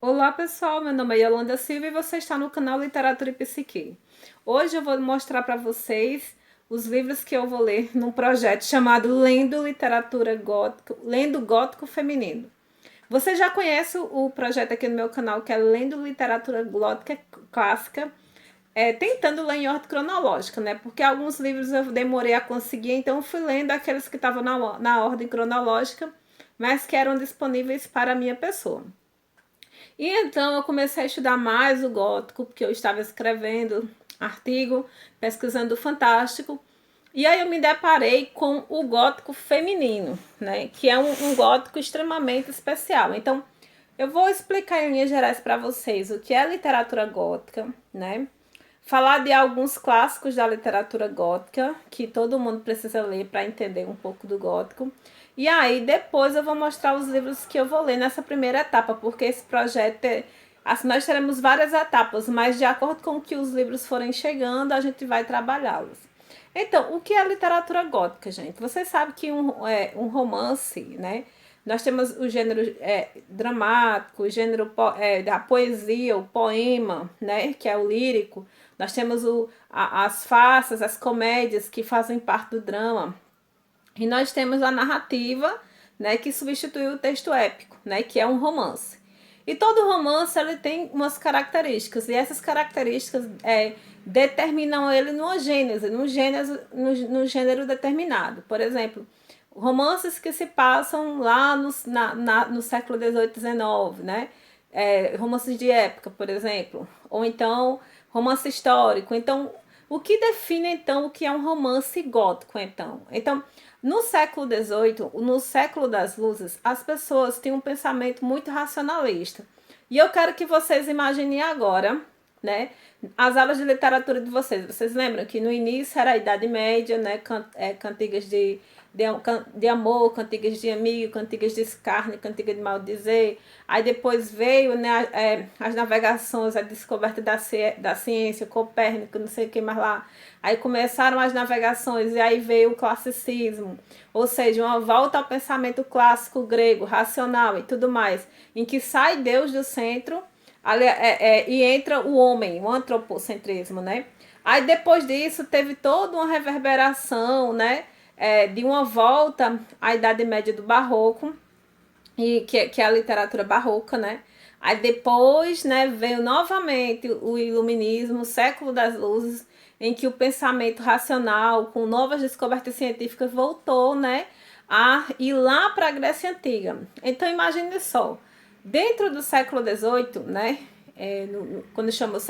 Olá pessoal, meu nome é Yolanda Silva e você está no canal Literatura e Psique. Hoje eu vou mostrar para vocês os livros que eu vou ler num projeto chamado Lendo Literatura Gótica, Lendo Gótico Feminino. Você já conhece o projeto aqui no meu canal que é Lendo Literatura Gótica Clássica, tentando ler em ordem cronológica, né? Porque alguns livros eu demorei a conseguir, então eu fui lendo aqueles que estavam na ordem cronológica, mas que eram disponíveis para a minha pessoa. E então eu comecei a estudar mais o gótico, porque eu estava escrevendo artigo, pesquisando o Fantástico. E aí eu me deparei com o gótico feminino, né? Que é um gótico extremamente especial. Então, eu vou explicar em linhas gerais para vocês o que é literatura gótica, né? Falar de alguns clássicos da literatura gótica que todo mundo precisa ler para entender um pouco do gótico. E aí depois eu vou mostrar os livros que eu vou ler nessa primeira etapa, porque esse projeto assim, nós teremos várias etapas, mas de acordo com que os livros forem chegando, a gente vai trabalhá-los. Então, o que é literatura gótica, gente? Vocês sabem que um romance, né? Nós temos o gênero dramático, o gênero da poesia, o poema, né? Que é o lírico. Nós temos as farsas, as comédias que fazem parte do drama. E nós temos a narrativa, né, que substitui o texto épico, né, que é um romance. E todo romance ele tem umas características, e essas características determinam ele numa gênese, no gênero determinado. Por exemplo, romances que se passam lá no século XVIII, XIX, né? Romances de época, por exemplo, ou então romance histórico. Então, o que define então o que é um romance gótico, então? Então, no século XVIII, no século das luzes, as pessoas tinham um pensamento muito racionalista. E eu quero que vocês imaginem agora, né, as aulas de literatura de vocês. Vocês lembram que no início era a Idade Média, né, cantigas de amor, cantigas de amigo, cantigas de escárnio, cantigas de maldizer. Aí depois veio, né, as navegações, a descoberta da ciência, Copérnico, não sei o que mais lá. Aí começaram as navegações e aí veio o classicismo, ou seja, uma volta ao pensamento clássico grego, racional e tudo mais, em que sai Deus do centro e entra o homem, o antropocentrismo, né? Aí depois disso teve toda uma reverberação, né? De uma volta à Idade Média do Barroco, que é a literatura barroca, né? Aí depois, né, veio novamente o iluminismo, o século das luzes, em que o pensamento racional, com novas descobertas científicas, voltou, né, a ir lá para a Grécia Antiga. Então imagine só, dentro do século XVIII, né, quando chama o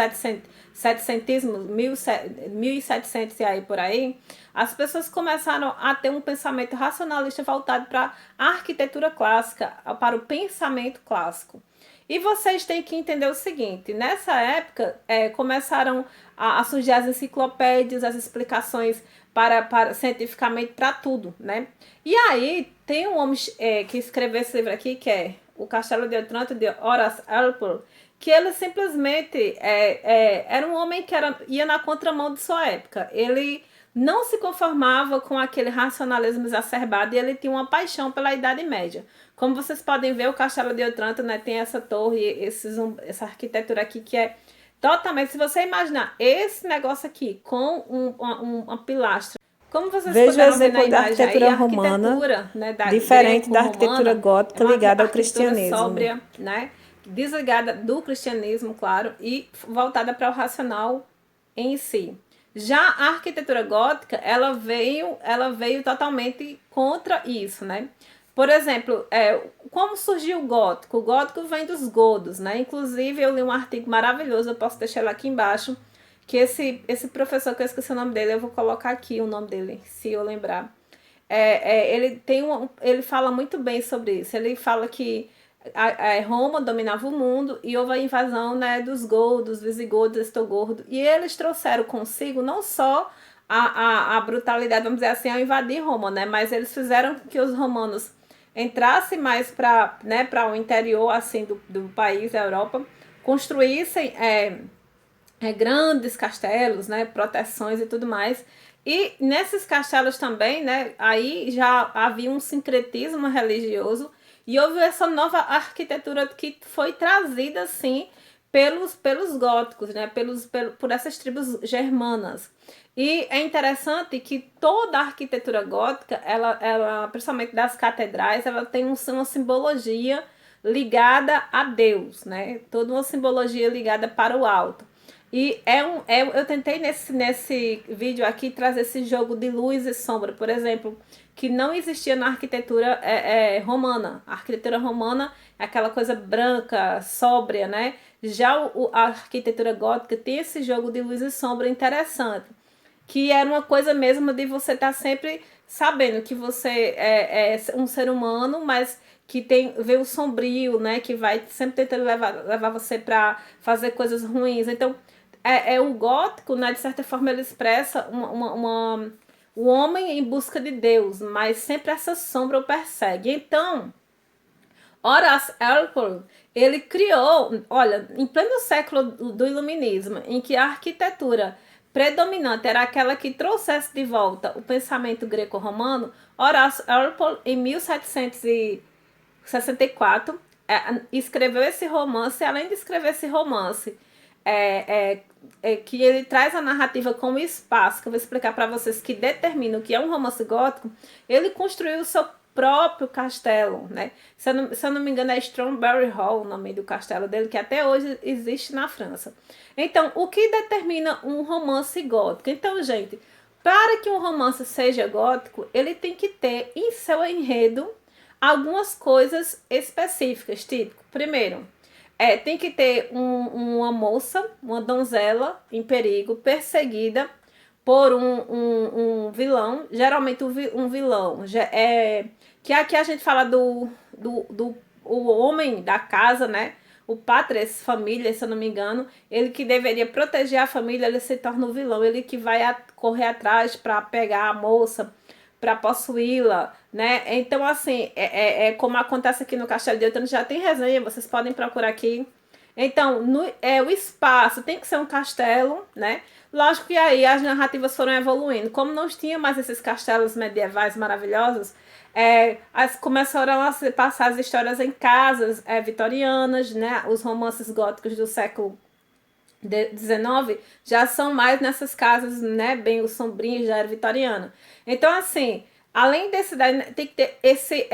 setecentismo, 1700 e aí por aí, as pessoas começaram a ter um pensamento racionalista voltado para a arquitetura clássica, para o pensamento clássico. E vocês têm que entender o seguinte: nessa época começaram a surgir as enciclopédias, as explicações cientificamente para tudo, né? E aí tem um homem que escreveu esse livro aqui, que é O Castelo de Otranto, de Horace Walpole, que ele simplesmente era um homem que ia na contramão de sua época. Ele não se conformava com aquele racionalismo exacerbado e ele tinha uma paixão pela Idade Média. Como vocês podem ver, o Castelo de Otranto, né, tem essa torre, essa arquitetura aqui que é totalmente... Se você imaginar esse negócio aqui com uma pilastra, como vocês Veja o puderam ver na exemplo da imagem aí, arquitetura a romana, arquitetura, né, da diferente da arquitetura greco-romana é gótica uma ligada ao arquitetura cristianismo. sóbria, né, desligada do cristianismo, claro, e voltada para o racional em si. Já a arquitetura gótica, ela veio totalmente contra isso, né? Por exemplo, como surgiu o gótico? O gótico vem dos godos, né? Inclusive, eu li um artigo maravilhoso, eu posso deixar ele aqui embaixo, que esse professor, que eu esqueci o nome dele, eu vou colocar aqui o nome dele, se eu lembrar. Ele fala muito bem sobre isso. Ele fala que Roma dominava o mundo e houve a invasão, né, dos godos, visigodos, estogordos. E eles trouxeram consigo não só a brutalidade, vamos dizer assim, ao invadir Roma, né, mas eles fizeram que os romanos entrassem mais para, né, para o interior assim do país, da Europa, construíssem grandes castelos, né, proteções e tudo mais. E nesses castelos também, né, aí já havia um sincretismo religioso E houve essa nova arquitetura que foi trazida, assim, pelos góticos, né? Por essas tribos germanas. E é interessante que toda a arquitetura gótica, principalmente das catedrais, ela tem uma simbologia ligada a Deus, né? Toda uma simbologia ligada para o alto. E eu tentei nesse vídeo aqui trazer esse jogo de luz e sombra, por exemplo, que não existia na arquitetura romana. A arquitetura romana é aquela coisa branca, sóbria, né? Já a arquitetura gótica tem esse jogo de luz e sombra interessante, que era uma coisa mesmo de você estar sempre sabendo que você é um ser humano, mas que vê o sombrio, né? Que vai sempre tentando levar você para fazer coisas ruins. Então, o gótico, né? De certa forma, ele expressa o homem em busca de Deus, mas sempre essa sombra o persegue. Então, Horace Walpole, ele criou, olha, em pleno século do Iluminismo, em que a arquitetura predominante era aquela que trouxesse de volta o pensamento greco-romano, Horace Walpole, em 1764, escreveu esse romance. Além de escrever esse romance, que ele traz a narrativa como espaço, que eu vou explicar para vocês, que determina o que é um romance gótico. Ele construiu o seu próprio castelo, né? Se eu não me engano, é Strawberry Hall o nome do castelo dele, que até hoje existe na França. Então, o que determina um romance gótico? Então, gente, para que um romance seja gótico, ele tem que ter em seu enredo algumas coisas específicas, tipo, primeiro, tem que ter uma moça, uma donzela em perigo, perseguida por um vilão, geralmente um vilão, que aqui a gente fala do o homem da casa, né? O patres família, se eu não me engano, ele que deveria proteger a família, ele se torna o vilão, ele que vai correr atrás para pegar a moça, para possuí-la, né? Então, assim, como acontece aqui no Castelo de Otranto, já tem resenha, vocês podem procurar aqui. Então, o espaço tem que ser um castelo, né? Lógico que aí as narrativas foram evoluindo. Como não tinha mais esses castelos medievais maravilhosos, começaram a se passar as histórias em casas vitorianas, né? Os romances góticos do século XIX já são mais nessas casas, né? Bem o sombrinho, já era vitoriano. Então, assim, além desse daí, tem que ter esse,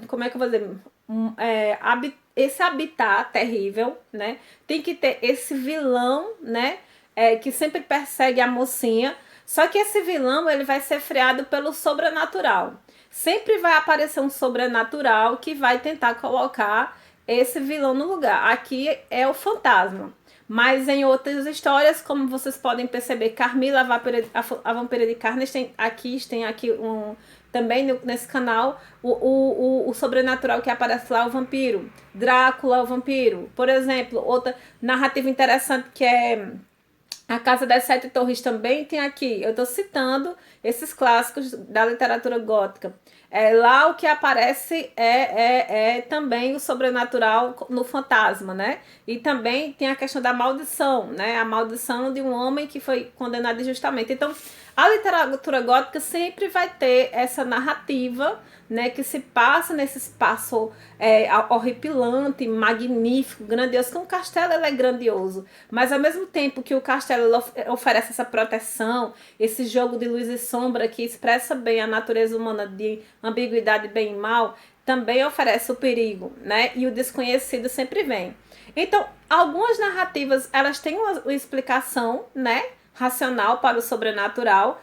como é que eu vou dizer? Esse habitat terrível, né? Tem que ter esse vilão, né? Que sempre persegue a mocinha. Só que esse vilão, ele vai ser freado pelo sobrenatural. Sempre vai aparecer um sobrenatural que vai tentar colocar esse vilão no lugar. Aqui é o fantasma. Mas em outras histórias, como vocês podem perceber, Carmila, a vampira de Karnstein, tem aqui também nesse canal, o sobrenatural que aparece lá, o vampiro. Drácula, o vampiro. Por exemplo, outra narrativa interessante que é A Casa das Sete Torres, também tem aqui. Eu estou citando esses clássicos da literatura gótica. Lá o que aparece é também o sobrenatural no fantasma, né? E também tem a questão da maldição, né? A maldição de um homem que foi condenado injustamente. Então, a literatura gótica sempre vai ter essa narrativa, né, que se passa nesse espaço horripilante, magnífico, grandioso, que um castelo ele é grandioso, mas ao mesmo tempo que o castelo oferece essa proteção, esse jogo de luz e sombra que expressa bem a natureza humana de ambiguidade bem e mal, também oferece o perigo, né, e o desconhecido sempre vem. Então, algumas narrativas, elas têm uma explicação, né, racional para o sobrenatural,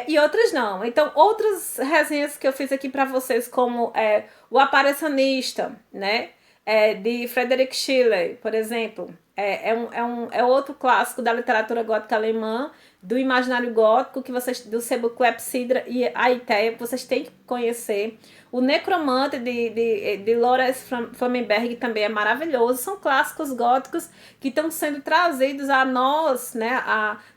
e outras não. Então, outras resenhas que eu fiz aqui para vocês, como O Aparicionista, né? De Friedrich Schiller, por exemplo. É outro clássico da literatura gótica alemã, do imaginário gótico, do Sebo Clepsydra e a Aiteia, que vocês têm que conhecer. O Necromante, de Lorenz Flammenberg, também é maravilhoso. São clássicos góticos que estão sendo trazidos a nós, né,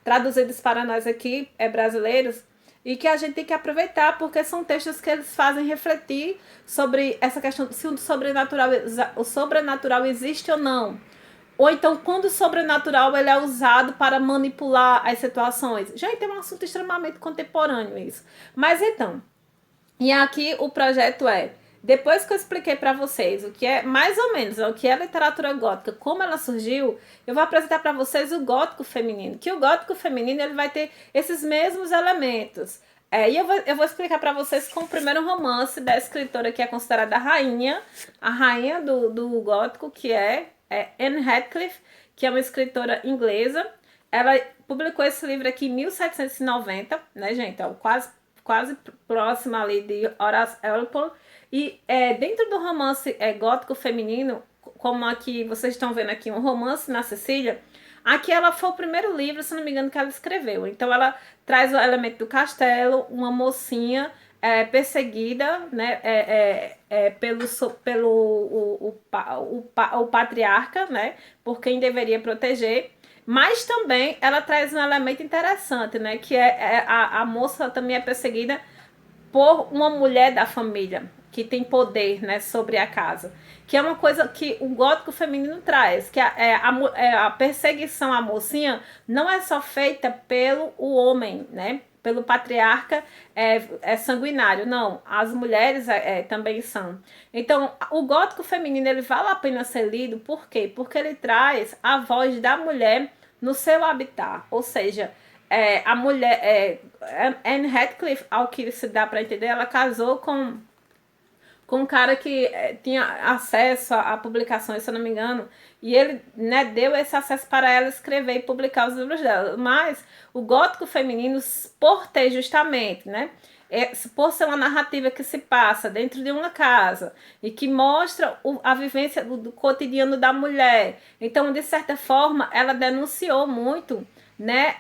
traduzidos para nós aqui, brasileiros, e que a gente tem que aproveitar, porque são textos que eles fazem refletir sobre essa questão se o sobrenatural existe ou não. Ou então, quando o sobrenatural ele é usado para manipular as situações. Gente, é um assunto extremamente contemporâneo isso. Mas então, e aqui o projeto Depois que eu expliquei para vocês o que é, mais ou menos, o que é a literatura gótica, como ela surgiu, eu vou apresentar para vocês o gótico feminino, que o gótico feminino ele vai ter esses mesmos elementos. E eu vou explicar para vocês com o primeiro romance da escritora que é considerada a rainha do gótico, que é Anne Radcliffe, que é uma escritora inglesa. Ela publicou esse livro aqui em 1790, né, gente? Então, quase próxima ali de Horace Walpole. E dentro do romance gótico feminino, como aqui vocês estão vendo aqui, um romance na Sicília, aqui ela foi o primeiro livro, se não me engano, que ela escreveu. Então ela traz o elemento do castelo, uma mocinha perseguida, né, pelo o patriarca, né, por quem deveria proteger. Mas também ela traz um elemento interessante, né, que a moça também é perseguida por uma mulher da família que tem poder, né, sobre a casa, que é uma coisa que o gótico feminino traz, que a perseguição à mocinha não é só feita pelo o homem, né, pelo patriarca sanguinário, não, as mulheres também são. Então, o gótico feminino ele vale a pena ser lido, por quê? Porque ele traz a voz da mulher no seu habitat, ou seja, a mulher, Anne Radcliffe, ao que se dá para entender, ela casou com um cara que tinha acesso a publicações, se eu não me engano, e ele, né, deu esse acesso para ela escrever e publicar os livros dela. Mas o gótico feminino, por ter justamente, né, por ser uma narrativa que se passa dentro de uma casa e que mostra a vivência do cotidiano da mulher, então, de certa forma, ela denunciou muito, né,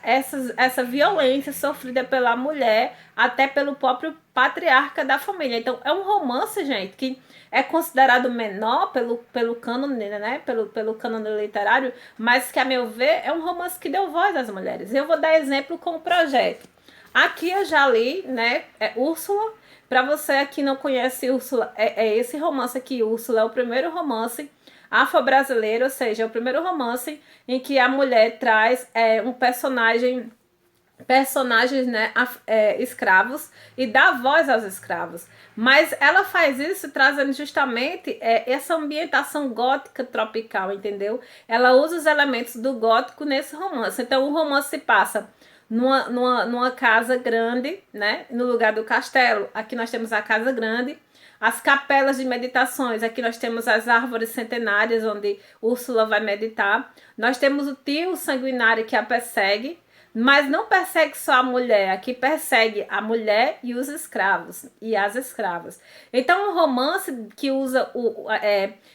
essa violência sofrida pela mulher, até pelo próprio patriarca da família. Então, é um romance, gente, que é considerado menor pelo cânone, né, pelo cânone literário, mas que, a meu ver, é um romance que deu voz às mulheres. Eu vou dar exemplo com o projeto. Aqui eu já li, né, Úrsula. Para você que não conhece Úrsula, esse romance aqui, Úrsula, é o primeiro romance afro-brasileiro, ou seja, é o primeiro romance em que a mulher traz um personagens, né, escravos, e dá voz aos escravos. Mas ela faz isso trazendo justamente essa ambientação gótica tropical, entendeu? Ela usa os elementos do gótico nesse romance. Então o romance se passa numa casa grande, né, no lugar do castelo. Aqui nós temos a casa grande, as capelas de meditações. Aqui nós temos as árvores centenárias onde Úrsula vai meditar. Nós temos o tio sanguinário que a persegue, mas não persegue só a mulher, aqui persegue a mulher e os escravos e as escravas. Então, um romance que usa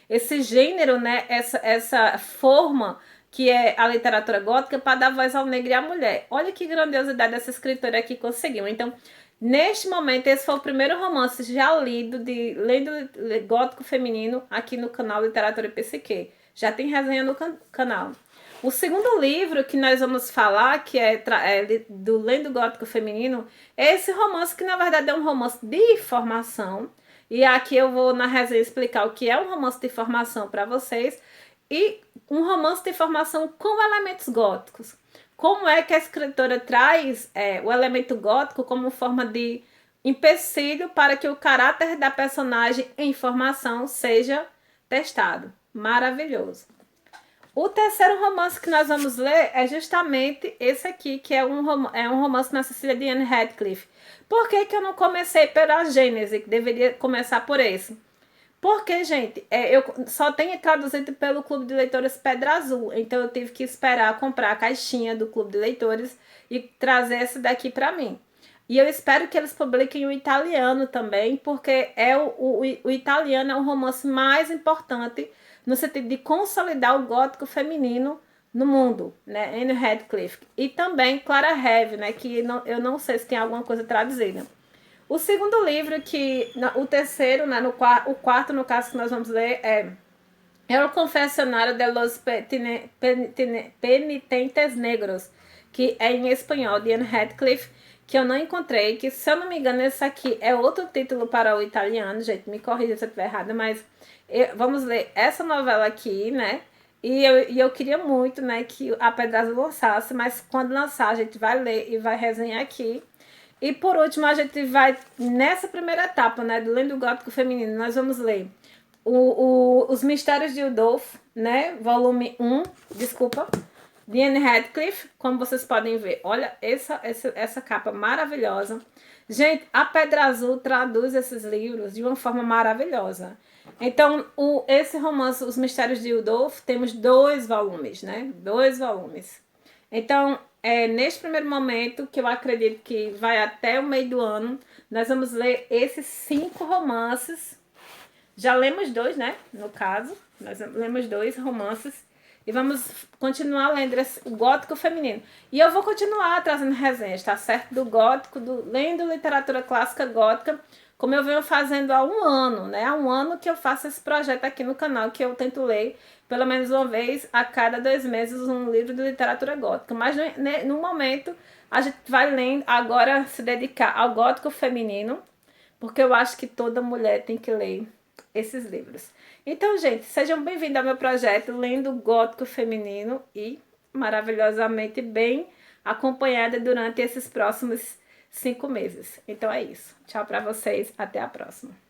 esse gênero, né, essa forma que é a literatura gótica, para dar voz ao negro e à mulher. Olha que grandiosidade essa escritora aqui conseguiu. Então, neste momento, esse foi o primeiro romance já lido lendo gótico feminino aqui no canal Literatura e Psique. Já tem resenha no canal. O segundo livro que nós vamos falar, que do Lendo Gótico Feminino, é esse romance que na verdade é um romance de formação. E aqui eu vou na resenha explicar o que é um romance de formação para vocês. E um romance de formação com elementos góticos. Como é que a escritora traz o elemento gótico como forma de empecilho para que o caráter da personagem em formação seja testado. Maravilhoso. O terceiro romance que nós vamos ler é justamente esse aqui, que é um romance na Sicília de Anne Radcliffe. Por que eu não comecei pela Gênese, que deveria começar por esse? Porque, gente, eu só tenho traduzido pelo Clube de Leitores Pedra Azul, então eu tive que esperar comprar a caixinha do Clube de Leitores e trazer esse daqui para mim. E eu espero que eles publiquem o italiano também, porque o italiano é o romance mais importante no sentido de consolidar o gótico feminino no mundo, né? Anne Radcliffe. E também Clara Heve, né? Que eu não sei se tem alguma coisa traduzida. O segundo livro, o terceiro, né? O quarto, no caso, que nós vamos ler é o Confessionário de los Penitentes Negros, que é em espanhol, de Anne Radcliffe, que eu não encontrei, que se eu não me engano esse aqui é outro título para o italiano, gente, me corrija se eu estiver errada, mas vamos ler essa novela aqui, né, e eu queria muito, né, que a Pedra Azul lançasse, mas quando lançar a gente vai ler e vai resenhar aqui. E por último, a gente vai, nessa primeira etapa, né, do Lendo Gótico Feminino, nós vamos ler Os Mistérios de Udolph, né, volume 1, desculpa, de Anne Radcliffe, como vocês podem ver. Olha essa capa maravilhosa. Gente, a Pedra Azul traduz esses livros de uma forma maravilhosa. Então, esse romance, Os Mistérios de Udolph, temos 2 volumes, né? 2 volumes. Então, neste primeiro momento, que eu acredito que vai até o meio do ano, nós vamos ler esses 5 romances. Já lemos 2, né? No caso, nós lemos 2 romances. E vamos continuar lendo o gótico feminino. E eu vou continuar trazendo resenhas, tá certo? Do gótico, lendo literatura clássica gótica, como eu venho fazendo há 1 ano, né? Há 1 ano que eu faço esse projeto aqui no canal, que eu tento ler pelo menos uma vez a cada 2 meses um livro de literatura gótica. Mas no momento a gente vai lendo agora se dedicar ao gótico feminino, porque eu acho que toda mulher tem que ler esses livros. Então, gente, sejam bem-vindos ao meu projeto Lendo Gótico Feminino e maravilhosamente bem acompanhada durante esses próximos 5 meses. Então é isso. Tchau para vocês. Até a próxima.